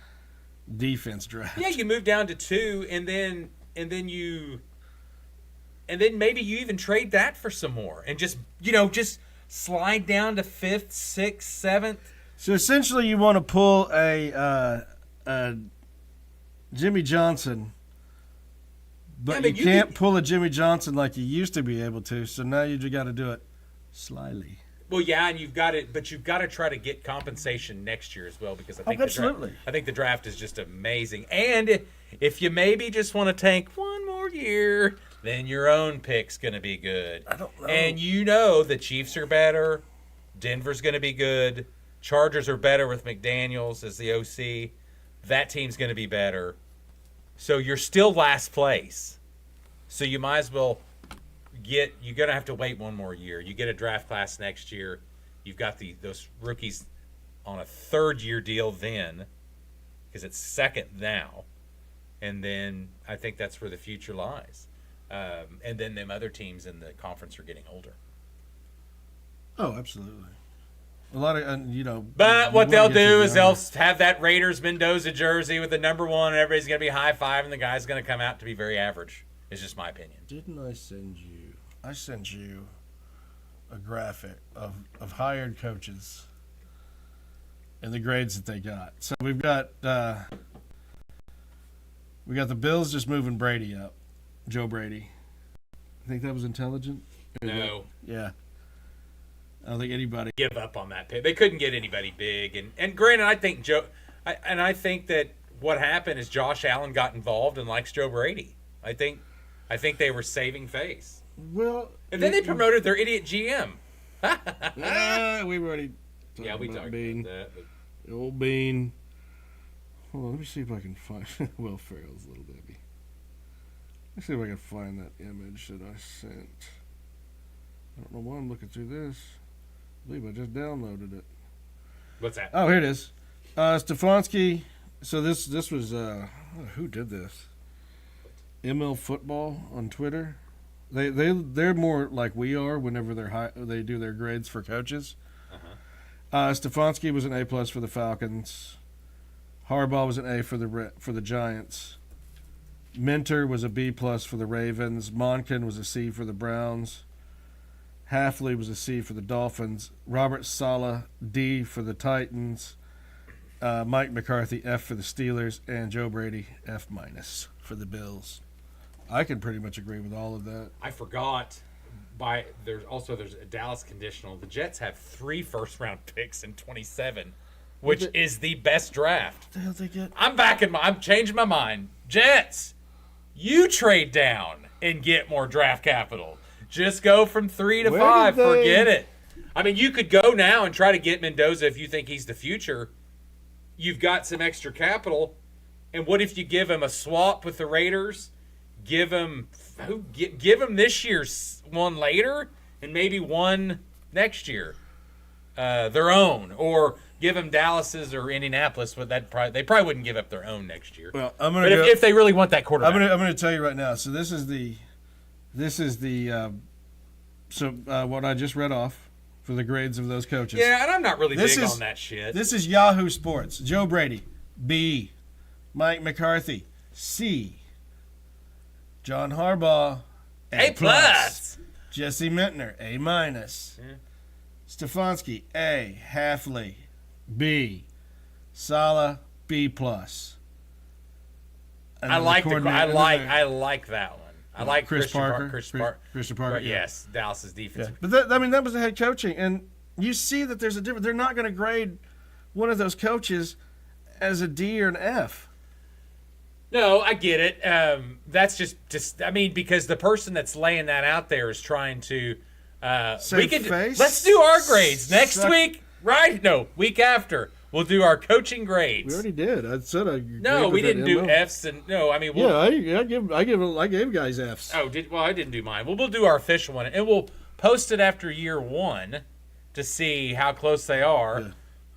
A: defense draft.
B: Yeah, you move down to 2, and then maybe you even trade that for some more, and just slide down to 5th, 6th, 7th.
A: So essentially, you want to pull a Jimmy Johnson, but you can't pull a Jimmy Johnson like you used to be able to. So now you just got to do it slyly.
B: Well, yeah, and you've got to try to get compensation next year as well, because I think the draft is just amazing. And if you maybe just want to tank one more year, then your own pick's going to be good.
A: I don't know.
B: And the Chiefs are better. Denver's going to be good. Chargers are better with McDaniels as the OC. That team's going to be better. So you're still last place. So you might as well you're going to have to wait one more year. You get a draft class next year. You've got those rookies on a 3rd-year deal then, because it's 2nd now. And then I think that's where the future lies. And then them other teams in the conference are getting older.
A: Oh, absolutely. A lot of,
B: But what they'll do is they'll have that Raiders Mendoza jersey with the number 1, and everybody's going to be high-fiving. The guy's going to come out to be very average. It's just my opinion.
A: Didn't I send you? I sent you a graphic of hired coaches and the grades that they got. So we've got the Bills just moving Brady up, Joe Brady. I think that was intelligent.
B: No.
A: Yeah. I don't think anybody
B: give up on that pick. They couldn't get anybody big, and granted, I think that what happened is Josh Allen got involved and likes Joe Brady. I think they were saving face.
A: Well,
B: and then they promoted their idiot GM.
A: We've already
B: we talked about that. But...
A: The old Bean. Hold on, let me see if I can find Will Ferrell's little baby. Let's see if I can find that image that I sent. I don't know why I'm looking through this. I believe I just downloaded it.
B: What's that?
A: Oh, here it is. Stefanski. So this was who did this? ML Football on Twitter. They're more like we are whenever they do their grades for coaches. Stefanski was an A+ for the Falcons. Harbaugh was an A for the Giants. Minter was a B+ for the Ravens. Monken was a C for the Browns. Halfley was a C for the Dolphins. Robert Saleh, D for the Titans. Mike McCarthy, F for the Steelers. And Joe Brady, F- for the Bills. I can pretty much agree with all of that.
B: I forgot. There's a Dallas conditional. The Jets have 3 first-round picks in 27, which is the best draft.
A: What the hell they get?
B: I'm changing my mind. Jets, you trade down and get more draft capital. Just go from 3 to 5. Forget it. I mean, you could go now and try to get Mendoza if you think he's the future. You've got some extra capital. And what if you give him a swap with the Raiders? Give him this year's one later and maybe one next year. Their own. Or give him Dallas's or Indianapolis. But they probably wouldn't give up their own next year.
A: Well,
B: if they really want that quarterback.
A: I'm going to tell you right now. So this is what I just read off for the grades of those coaches.
B: Yeah, and I'm not really big on that shit.
A: This is Yahoo Sports. Joe Brady, B. Mike McCarthy, C. John Harbaugh, A+. Jesse Mintner, A-.
B: Yeah.
A: Stefanski, A. Halfley, B. Saleh, B+.
B: I like that one. I like
A: Christian Parker.
B: Christian Parker. Yes, Dallas's defense.
A: Yeah. But that was the head coaching, and you see that there's a difference. They're not going to grade one of those coaches as a D or an F.
B: No, I get it. That's just I mean, because the person that's laying that out there is trying to. Let's do our grades next week, right? No, week after. We'll do our coaching grades.
A: We already did. I said I.
B: No, we didn't do Fs and no. I mean,
A: I gave guys Fs.
B: Oh, I didn't do mine. Well, we'll do our official one, and we'll post it after year 1 to see how close they are. Yeah.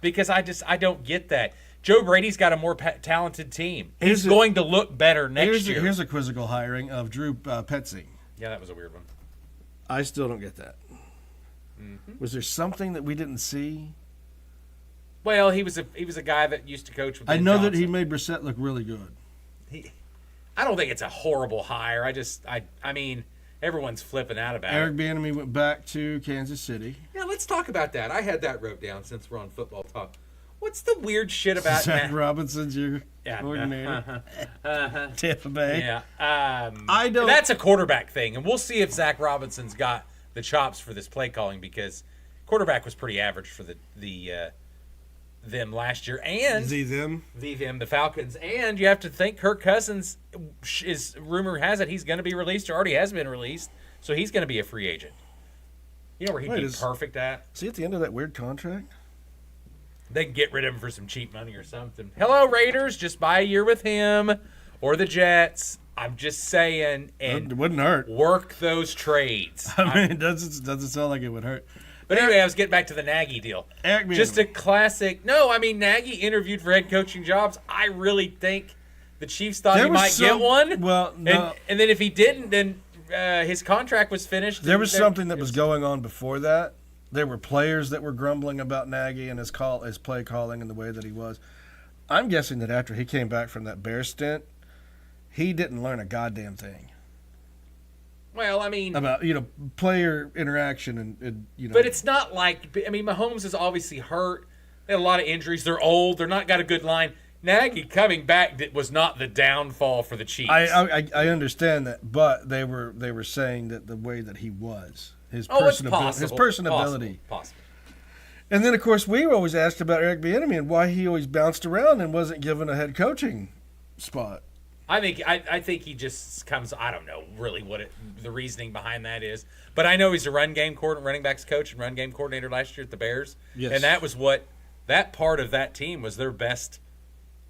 B: Because I don't get that. Joe Brady's got a more talented team. He's going to look better next year.
A: Here's a quizzical hiring of Drew Petzing.
B: Yeah, that was a weird one.
A: I still don't get that. Mm-hmm. Was there something that we didn't see?
B: Well, he was a guy that used to coach with Ben
A: I know
B: Johnson.
A: that he made Brissett look really good.
B: I don't think it's a horrible hire. I mean, everyone's flipping out about
A: Eric
B: it.
A: Bieniemy went back to Kansas City.
C: Yeah, let's talk about that. I had that wrote down since we're on football talk.
B: What's the weird shit about
A: Zach Robinson's your coordinator? Tampa Bay.
B: Yeah.
A: I don't.
B: That's a quarterback thing, and we'll see if Zach Robinson's got the chops for this play calling because quarterback was pretty average for them last year, and the Falcons, and you have to think Kirk Cousins is rumor has it he's going to be released or already has been released, so he's going to be a free agent. You know where he'd be perfect at?
A: Is he at the end of that weird contract?
B: They can get rid of him for some cheap money or something. Hello, Raiders, just buy a year with him or the Jets. I'm just saying, and
A: it wouldn't hurt.
B: Work those trades.
A: I mean, it doesn't sound like it would hurt.
B: But anyway, I was getting back to the Nagy deal. Just a classic. No, I mean, Nagy interviewed for head coaching jobs. I really think the Chiefs thought he might get one.
A: Well, no.
B: And then if he didn't, then his contract was finished.
A: There was something that was going on before that. There were players that were grumbling about Nagy and his play calling and the way that he was. I'm guessing that after he came back from that Bears stint, he didn't learn a goddamn thing.
B: Well, I mean,
A: about player interaction and
B: But it's not like Mahomes is obviously hurt. They had a lot of injuries. They're old. They're not got a good line. Nagy coming back was not the downfall for the Chiefs.
A: I understand that, but they were saying that the way that he was, his personability.
B: Possible.
A: And then, of course, we were always asked about Eric Bieniemy and why he always bounced around and wasn't given a head coaching spot.
B: I think he just comes. I don't know really what the reasoning behind that is, but I know he's a running backs coach and run game coordinator last year at the Bears,
A: yes.
B: And that was that part of that team was their best.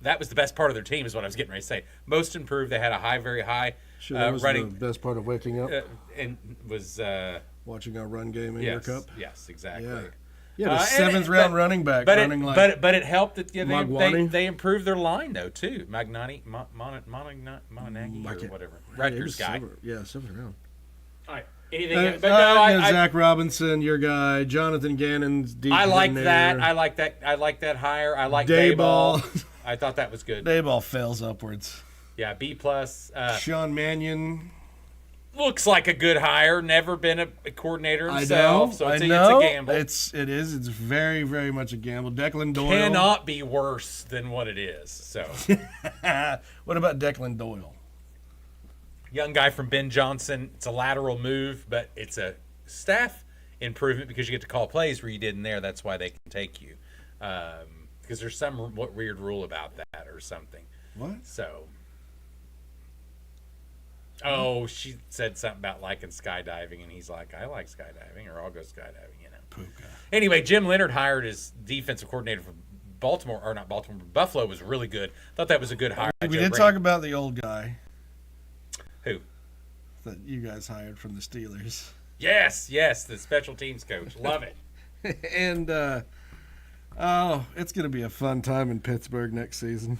B: That was the best part of their team, is what I was getting ready to say. Most improved. They had a very high
A: that was
B: running.
A: The best part of waking up
B: and was
A: watching our run game in your cup.
B: Yes, exactly.
A: Yeah. Yeah, the seventh round running back
B: but
A: running
B: but it helped that they improved their line though too. Magnani, Monanagi or whatever. Rutgers guy.
A: Seventh round.
B: All right. Anything?
A: Zach Robinson, your guy, Jonathan Gannon's deep.
B: I like that. I like that hire. I like Dayball. I thought that was good.
A: Dayball fails upwards.
B: Yeah, B+.
A: Sean Mannion.
B: Looks like a good hire. Never been a coordinator himself, so it's a gamble.
A: It is. It's very, very much a gamble. Declan Doyle
B: cannot be worse than what it is. So,
A: what about Declan Doyle?
B: Young guy from Ben Johnson. It's a lateral move, but it's a staff improvement because you get to call plays where you didn't there. That's why they can take you, because there's some weird rule about that or something.
A: What?
B: So. Oh, she said something about liking skydiving, and he's like, I like skydiving, or I'll go skydiving,
A: Puka.
B: Anyway, Jim Leonard hired his defensive coordinator for Baltimore, or not Baltimore, but Buffalo was really good. Thought that was a good hire.
A: We did talk about the old guy.
B: Who?
A: That you guys hired from the Steelers.
B: Yes, the special teams coach. Love it.
A: And, it's going to be a fun time in Pittsburgh next season.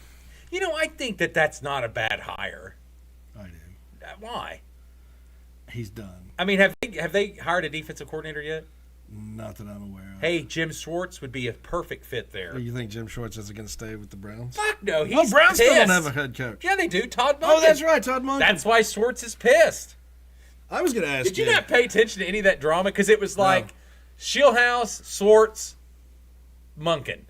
B: I think that's not a bad hire.
A: I do.
B: Why?
A: He's done.
B: I mean, have they hired a defensive coordinator yet?
A: Not that I'm aware of.
B: Hey, Jim Schwartz would be a perfect fit there.
A: You think Jim Schwartz isn't going to stay with the Browns?
B: Fuck no, he's
A: Browns
B: pissed.
A: still don't have a head coach.
B: Yeah, they do. Todd Monken.
A: Oh, that's right, Todd Monken.
B: That's why Schwartz is pissed.
A: I was going to ask
B: Did you not pay attention to any of that drama? Because it was like Shieldhouse, Schwartz, Monken.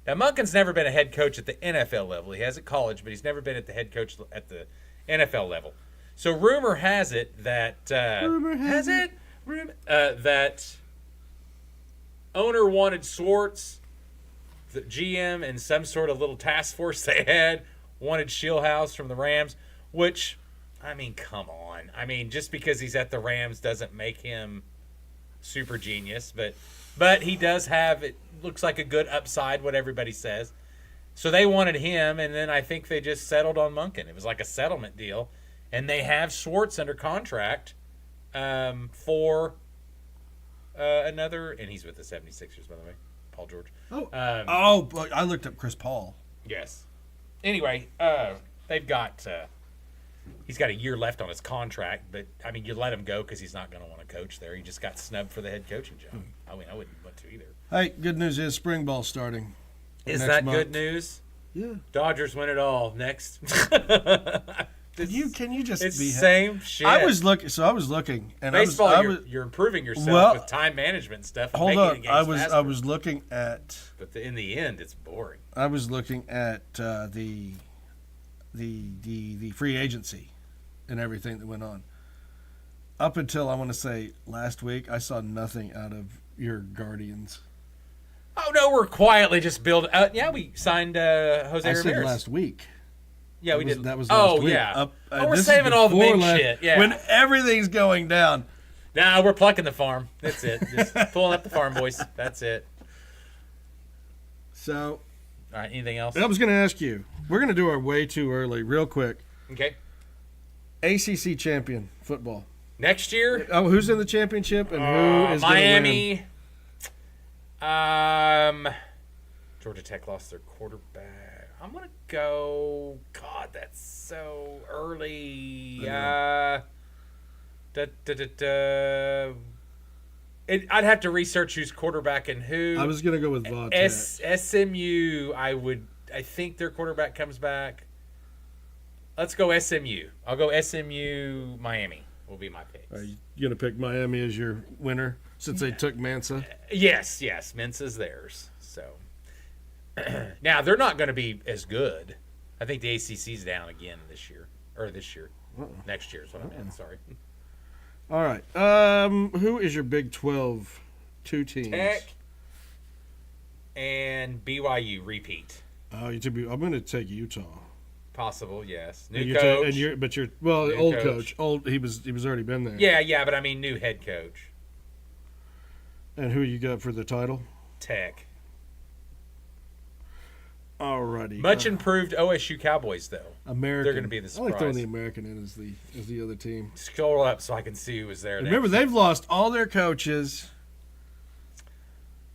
B: Now, Monken's never been a head coach at the NFL level. He has at college, but he's never been at the head coach at the NFL level. So rumor has it that that owner wanted Schwartz, the GM, and some sort of little task force they had wanted Shieldhouse from the Rams, which, I mean, come on. I mean, just because he's at the Rams doesn't make him super genius, but but he does have, it looks like a good upside, what everybody says. So they wanted him, and then I think they just settled on Monken. It was like a settlement deal. And they have Schwartz under contract for another, and he's with the 76ers, by the way, Paul George.
A: But I looked up Chris Paul.
B: Yes. Anyway, they've got he's got a year left on his contract, but I mean, you let him go because he's not going to want to coach there. He just got snubbed for the head coaching job. I mean, I wouldn't want to either.
A: Hey, good news is spring ball starting.
B: Is
A: next
B: that
A: month.
B: good news?
A: Yeah.
B: Dodgers win it all next.
A: Can you just
B: It's
A: be
B: same shit.
A: I was looking, and
B: baseball.
A: I was
B: You're improving yourself with time management stuff. And
A: hold
B: making
A: on.
B: the games faster.
A: I was looking at.
B: But in the end, it's boring.
A: I was looking at the free agency and everything that went on. Up until I want to say last week, I saw nothing out of your Guardians.
B: Oh no, we're quietly just building. Yeah, we signed Jose
A: I
B: Ramirez.
A: said last week.
B: Yeah, we did.
A: That was last week.
B: Yeah. We're
A: this is
B: saving all the
A: before
B: big shit. Yeah.
A: When everything's going down.
B: Nah, we're plucking the farm. That's it. Just pulling up the farm, boys. That's it.
A: So,
B: all right. Anything else?
A: I was going to ask you. We're going to do our way too early, real quick.
B: Okay.
A: ACC champion football.
B: Next year.
A: Oh, who's in the championship and who is
B: Miami. Georgia Tech lost their quarterback. I'm gonna go. God, that's so early. I'd have to research who's quarterback and who.
A: I was gonna go with Vautech.
B: SMU. I think their quarterback comes back. Let's go SMU. I'll go SMU. Miami will be my pick.
A: Are you gonna pick Miami as your winner since they took Mansa?
B: Yes. Mensa's theirs. So now they're not going to be as good. I think the ACC's down again this year. Next year is what I meant. Sorry.
A: All right. Who is your Big 12 two teams?
B: Tech and BYU repeat.
A: Oh, I'm going to take Utah.
B: Possible, yes.
A: New
B: New coach.
A: Old coach. Old. He was already been there.
B: Yeah, but I mean new head coach.
A: And who you got for the title?
B: Tech.
A: Alrighty.
B: Much improved OSU Cowboys, though.
A: American.
B: They're going to be the surprise.
A: I like throwing the American in as the other team.
B: Scroll up so I can see who was there.
A: Remember, they've lost all their coaches.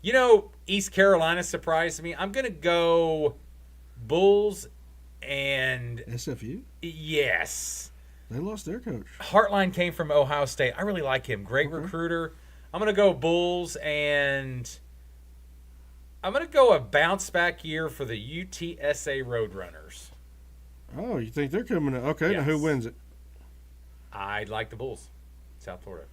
B: You know, East Carolina surprised me. I'm going to go Bulls and
A: SFU?
B: Yes.
A: They lost their coach.
B: Hartline came from Ohio State. I really like him. Great recruiter. I'm going to go Bulls, and I'm going to go a bounce-back year for the UTSA Roadrunners.
A: Oh, you think they're coming up? Okay,
B: Yes.
A: Now who wins it?
B: I'd like the Bulls, South Florida.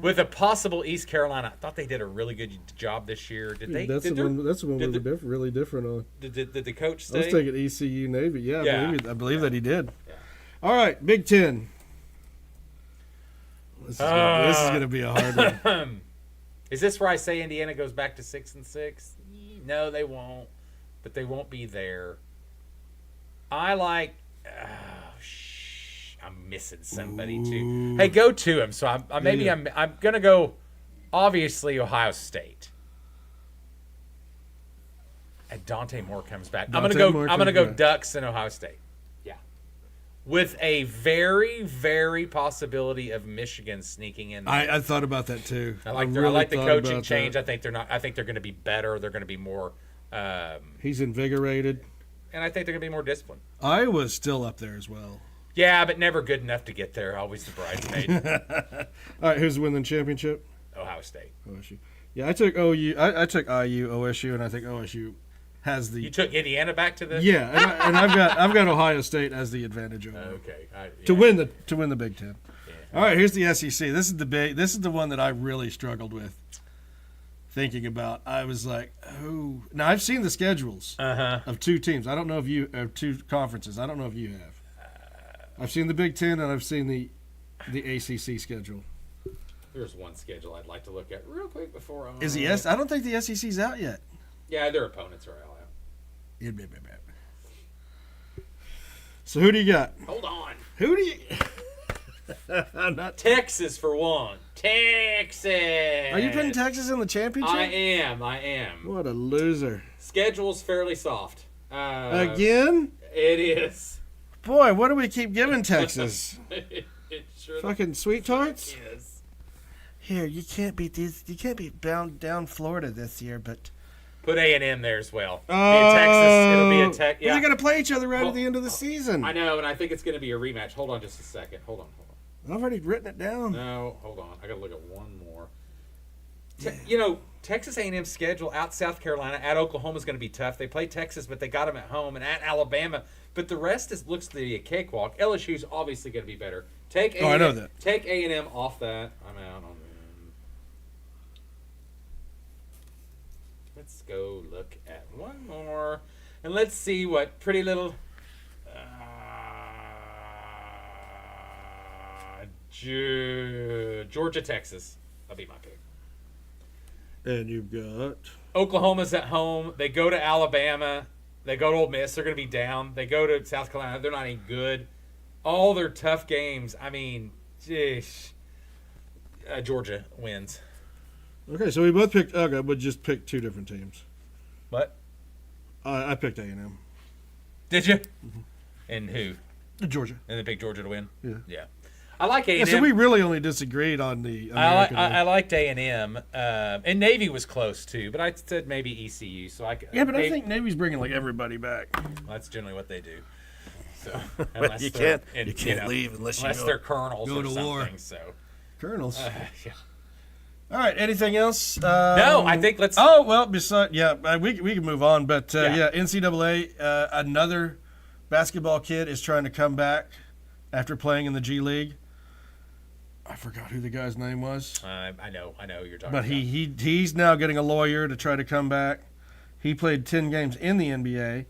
B: With a possible East Carolina. I thought they did a really good job this year. Did they?
A: That's the one we were really different on.
B: Did the coach stay?
A: Let's take it ECU Navy. Yeah. I believe that he did.
B: Yeah.
A: All right, Big Ten. This is going to be a hard one.
B: Is this where I say Indiana goes back to 6-6? No, they won't. But they won't be there. I like. I'm missing somebody too. Hey, go to him. So I'm gonna go. Obviously, Ohio State. And Dante Moore comes back. I'm gonna go Ducks and Ohio State. Yeah, with a very, very possibility of Michigan sneaking in there.
A: I thought about that too.
B: I like the coaching change. I think they're going to be better. They're going to be more.
A: He's invigorated,
B: and I think they're going to be more disciplined.
A: Iowa's still up there as well.
B: Yeah, but never good enough to get there. Always the bridesmaid.
A: All right, who's winning the championship?
B: Ohio State.
A: OSU. Yeah, I took OU. I took IU, OSU, and I think OSU has the.
B: You took Indiana back to the.
A: Yeah, and I've got Ohio State as the advantage over them.
B: Okay.
A: To win the Big Ten. Yeah. All right, here's the SEC. This is the one that I really struggled with. Thinking about, I was like, oh. Now I've seen the schedules of two teams. I don't know if you have two conferences. I don't know if you have. I've seen the Big Ten and I've seen the ACC schedule.
B: There's one schedule I'd like to look at real quick before.
A: Is the I don't think the SEC's out yet.
B: Yeah, their opponents are all out.
A: So who do you got?
B: Hold on.
A: Who do you? I'm not.
B: Texas for one. Texas.
A: Are you putting Texas in the championship?
B: I am.
A: What a loser.
B: Schedule's fairly soft.
A: Again?
B: It is.
A: Boy, what do we keep giving Texas?
B: It sure
A: Fucking sweet tarts?
B: is.
A: Here, you can't beat these. You can't beat down Florida this year, but.
B: Put A&M there as well.
A: Oh,
B: It'll be a Texas.
A: Well,
B: Yeah.
A: they're going to play each other right at the end of the season.
B: I know, and I think it's going to be a rematch. Hold on just a second. Hold on.
A: I've already written it down.
B: No, hold on. I got to look at one more. Texas A&M's schedule out South Carolina, at Oklahoma is going to be tough. They play Texas, but they got them at home, and at Alabama. But the rest looks to be a cakewalk. LSU's obviously going to be better. Take A&M,
A: I know that.
B: Take A&M off that. I'm out on them. Let's go look at one more, and let's see what pretty little Georgia, Texas. That'll be my pick.
A: And you've got.
B: Oklahoma's at home. They go to Alabama. They go to Ole Miss. They're going to be down. They go to South Carolina. They're not any good. All their tough games. I mean, Georgia wins.
A: Okay, so we both picked. Okay, but just picked two different teams.
B: What?
A: I picked A&M.
B: Did you? Mm-hmm. And who?
A: Georgia.
B: And they picked Georgia to win?
A: Yeah.
B: Yeah. I like A&M.
A: Yeah, so we really only disagreed on the American.
B: I liked A&M. And Navy was close, too. But I said maybe ECU. So I
A: think Navy's bringing like everybody back.
B: Well, that's generally what they do. So
A: well, you can't leave unless
B: they're colonels
A: go
B: or
A: to
B: something.
A: war.
B: So
A: Colonels.
B: Yeah.
A: All right. Anything else?
B: No, I think let's.
A: Oh well. Besides, we can move on. But NCAA, another basketball kid is trying to come back after playing in the G League. I forgot who the guy's name was.
B: I know who you're talking
A: but
B: about.
A: he's now getting a lawyer to try to come back. He played 10 games in the NBA,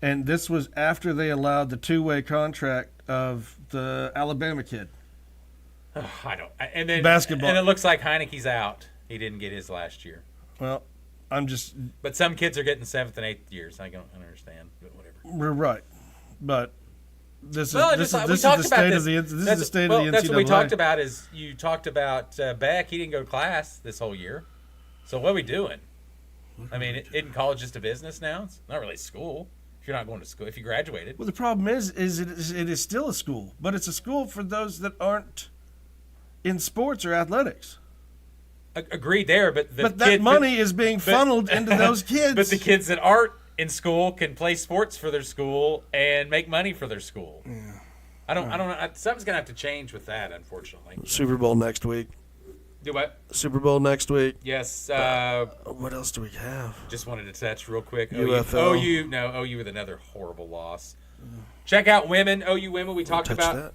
A: and this was after they allowed the two-way contract of the Alabama kid.
B: I don't. And then
A: basketball.
B: And it looks like Heineke's out. He didn't get his last year.
A: Well, I'm just.
B: But some kids are getting 7th and 8th years. I don't understand. But whatever.
A: We're right, but. This is
B: the
A: state of the NCAA.
B: That's what we talked about. Is you talked about Beck? He didn't go to class this whole year. So what are we doing? I mean, isn't college just a business now? It's not really school. If you're not going to school, if you graduated.
A: Well, the problem is it is still a school, but it's a school for those that aren't in sports or athletics.
B: Agreed there, but
A: that money is being funneled into those kids.
B: But the kids that aren't in school can play sports for their school and make money for their school. Yeah. I don't know. Something's gonna have to change with that, unfortunately.
A: Super Bowl next week.
B: Do what?
A: Super Bowl next week.
B: Yes.
A: What else do we have?
B: Just wanted to touch real quick.
A: UFL.
B: OU with another horrible loss. Check out women. OU women. We talked about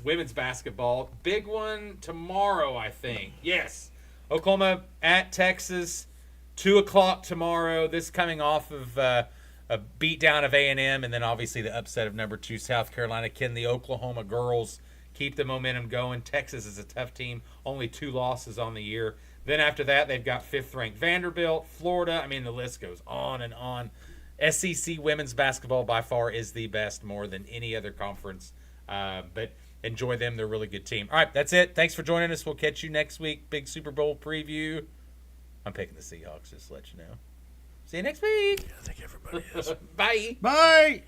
B: women's basketball. Big one tomorrow, I think. Yes. Oklahoma at Texas. 2:00 tomorrow. This coming off of a beatdown of A&M, and then obviously the upset of number 2 South Carolina. Can the Oklahoma girls keep the momentum going? Texas is a tough team. Only 2 losses on the year. Then after that, they've got 5th-ranked Vanderbilt, Florida. I mean, the list goes on and on. SEC women's basketball by far is the best, more than any other conference. But enjoy them. They're a really good team. All right, that's it. Thanks for joining us. We'll catch you next week. Big Super Bowl preview. I'm picking the Seahawks, just to let you know. See you next week.
A: Yeah, I think everybody is.
B: Bye.
A: Bye.